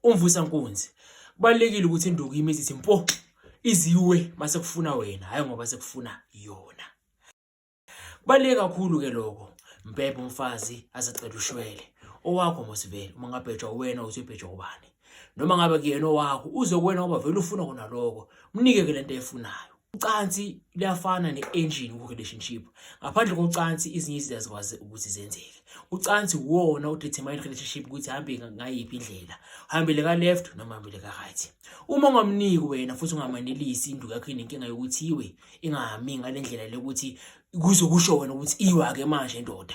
Umvusankunzi kubalekile ukuthi induku imizi ithi mpo iziwe mase kufuna wena hayi ngoba sekufuna yona. Kubaleke kakhulu ke lokho. Mpepho umfazi azacela ushwele owakho mosivele uma ngabhejwa wena uthi ubhejwa ubani noma ngabe kuyena owakho uzokwena ngoba vele ufuna kona lokho mnike ke lento efunayo. Ucansi liyafana ne-engine ku-relationship. Ngaphandle kocansi izinye izinto azikwazi ukuthi zenzeke. Ucansi uwona udetermine relationship ukuthi hambe ngayiphi indlela. Hambele ka left noma hambele ka right. Uma ungamniki wena futhi ungamanelisi induku yakho inenkinga yokuthi iwe ingahami ngale ndlela lokuthi kuzokusho wena ukuthi iwa ke manje indoda.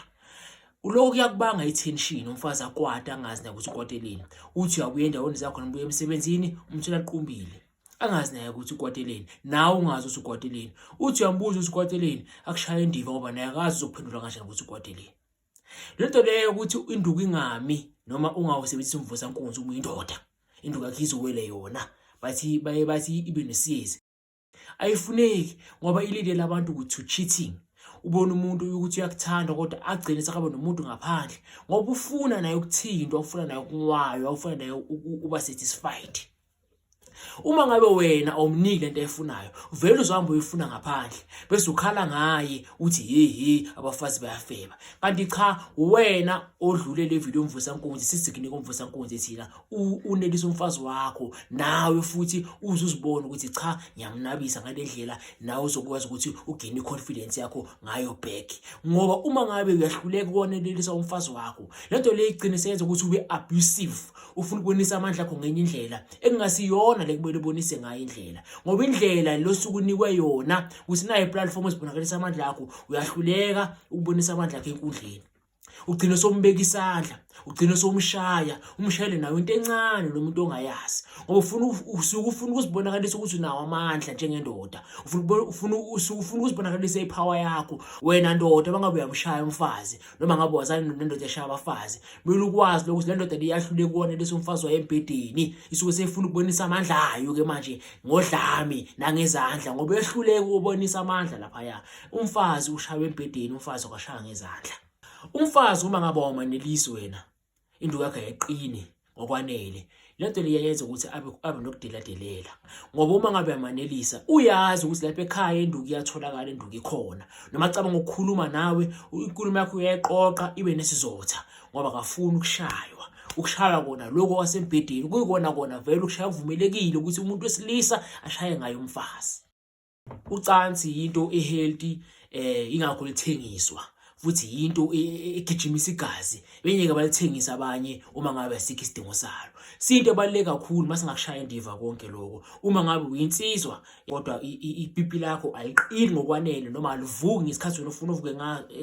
Uloko yakubanga i-tension umfazi akwata angazi ukuthi ukwateleni. Uthi uyabuya endaweni zakho nombuye emsebenzini umthola aqhumbile. Angazi naye ukuthi ukwateleni nawe ungazi ukuthi ukwateleni. Uthi uyambuza ukuthi ukwateleni akushaya indiva ngoba naye akazi uzokuphendula kanjani ukuthi ukwateleni. Lento leyo ukuthi induku ingami noma ungawusebenzisa umvusankunzi uma uyindoda. Induku yakho izowele yona. Bathi ibe nesiyezi. Ayifuneki ngoba ilidela abantu ukuthi cheating. Ubona umuntu ukuthi uyakuthanda kodwa agcine sekaba nomuntu ngaphandle ngoba ufuna naye ukuthindwa, ufuna naye ukunwaywa, ufuna naye uba satisfied. Uma ngabe wena awumniki lento efunayo vele uzohamba uyifuna ngaphandle bese ukhala ngaye uthi he abafazi bayafeba. Kanti cha wena odlule le video umvusankunzi sisikunike umvusankunzi thina unelisa umfazi wakho nawe futhi uzuzibona ukuthi cha ngiyamnabisa ngale ndlela nawe uzokwazi ukuthi ugene confidence yakho ngayo back. Ngoba uma ngabe uyahluleka ukonelisa umfazi wakho lento le igcine senze ukuthi ube abusive. Ufuna ukubonisa amandla akho ngenye indlela engasiyona lekumele ubonise ngayo indlela ngoba indlela losuku unikwe yona usinayo iplatform esibonakalisa amandla akho uyahluleka ukubonisa amandla akho enkundleni. Ugcina sombeka isandla, ugcina somshaya, umshayele nawe into encane nomuntu ongayazi ngoba ufuna ukuzibonakalisa ukuthi unawo amandla njengendoda. Ufuna ukuzibonakalisa ipower yakho wena ndoda bangabe uyamshaya umfazi noma ngabe wazana nendoda eshaya abafazi. Kumele ukwazi ukuthi le ndoda liyahluleka ukona lesomfazi wayembedeni isuke sefuna ukubonisa amandla ayo ke manje ngodlami nangezandla ngoba ehluleka ukubonisa amandla lapha ya. Umfazi ushaya embedeni, umfazi akashaya ngezandla. Umfazi uma ngaba wamanelisi wena induku yakhe ayiqini ngokwanele. Lento liyenza ukuthi abe nokudeladelela ngoba uma ngabe yamanelisa uyazi ukuthi lapha ekhaya induku iyatholakala, induku ikhona. Noma acabanga ukukhuluma nawe inkulumo yakho uyayiqoqa ibe nesizotha ngoba akafuni ukushaywa. Ukushaya kona lokho wasembedeni kuyikona kona vele ukushaya kuvumelekile ukuthi umuntu wesilisa ashaye ngayo umfazi. Ucansi into ehealthy ingakho lithengiswa futhi into egijimisa igazi benyeke balithengisa abanye uma ngabe asikho isidingo salo. Sinto ebaluleke kakhulu mase ngakushaya indiva konke lokho. Uma ngabe uyinsizwa kodwa ipipi lakho aliqini ngokwanele noma alivuki ngesikhathi wena ufuna uvuke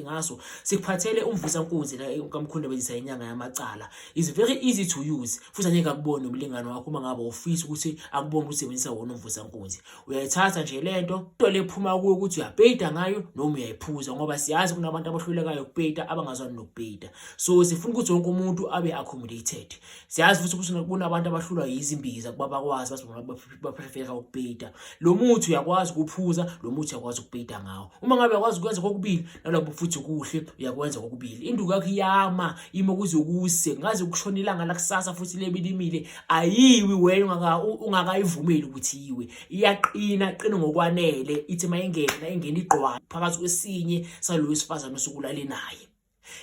ngaso sikuphathele umvusankunzi la ukamkhonde bezisa inyanga yamacala. Is very easy to use futhi angeke akubone umlingane wakho uma ngabe ufisa ukuthi akubone usebenzisa wona umvusankunzi. Uyayithatha nje lento lephuma kuyo ukuthi uyapeyida ngayo noma uyayiphuza ngoba siyazi kunabantu abahlulekayo ukupeyida abangazwani nokupeyida. So sifuna ukuthi wonke umuntu abe accommodated. Siyazi futhi kunabantu abahlulwa izimbiza kuba bakwazi baprefera ukupeyida. Lo muthi uyakwazi ukuphuza, lo muthi uyakwazi ukupeyida ngawo. Uma ngabe uyakwazi ukwenza kokubili nalabo futhi kuhle uyakwenza kokubili. Induku yakho iyama imo kuze ukuse ngaze ukushona ilanga lakusasa futhi lebilimile ayiwi wena ungakayivumeli ukuthi iwe. Iyaqina qina ngokwanele ithi mayengena igqwa phakathi kwesinye salo wesifazana osukulale naye.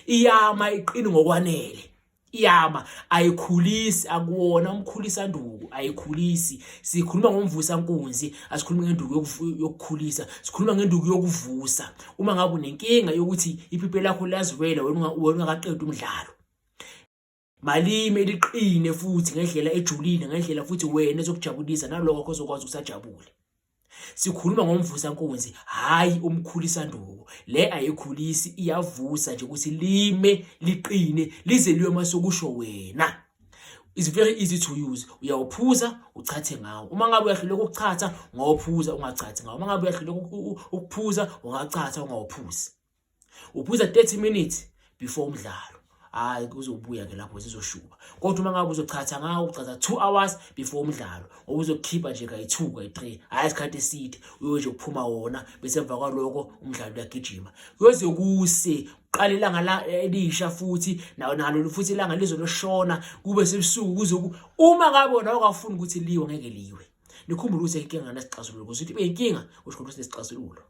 Iyama iqini ngokwanele. Iyama ayikhulisi akuwona umkhulisa nduku ayikhulisi. Sikhuluma ngomvusankunzi asikhulumi ngenduku yokukhulisa, sikhuluma ngenduku yokuvusa. Uma ngabe unenkinga yokuthi ipipi lakho laziwela wena ungaqeda umdlalo malime liqine futhi ngendlela ejulile, ngendlela futhi wena ezokujabulisa nalokho ozokwazi ukusajabule. Sikhuluma ngomvusankunzi hayi umkhulisa nduku. Le ayikhulisi iyavusa nje ukuthi lime liqine lize liwe masokusho wena. It's very easy to use. Uyawuphuza uchathe ngawo. Uma ngabe uyahluleka ukuchatha ngawuphuza ungachathi ngawo. Uma ngabe uyahluleka ukuphuza ungachatha ungawuphuzi. Uphuza 30 minutes before umdlalo. Hayi kuzobuya ke lapho zizoshuba. Kodwa uma ngabe uzochatha ngawo uchatha 2 hours before umdlalo uzokhipha nje kayi2 kayi3 hayi isikhathi eside uyoje ukuphuma wona bese emva kwaloko umdlalo uyagijima. Kuyoze kuse qala ilanga la elisha futhi nalo futhi ilanga lizoshona kube sebusuku kuze uma ngabe wona awukafuni ukuthi liwe ngeke liwe. Nikhumbule ukuthi inkinga nesixazululo ukuthi ibe inkinga usho ukuthi nesixazululo.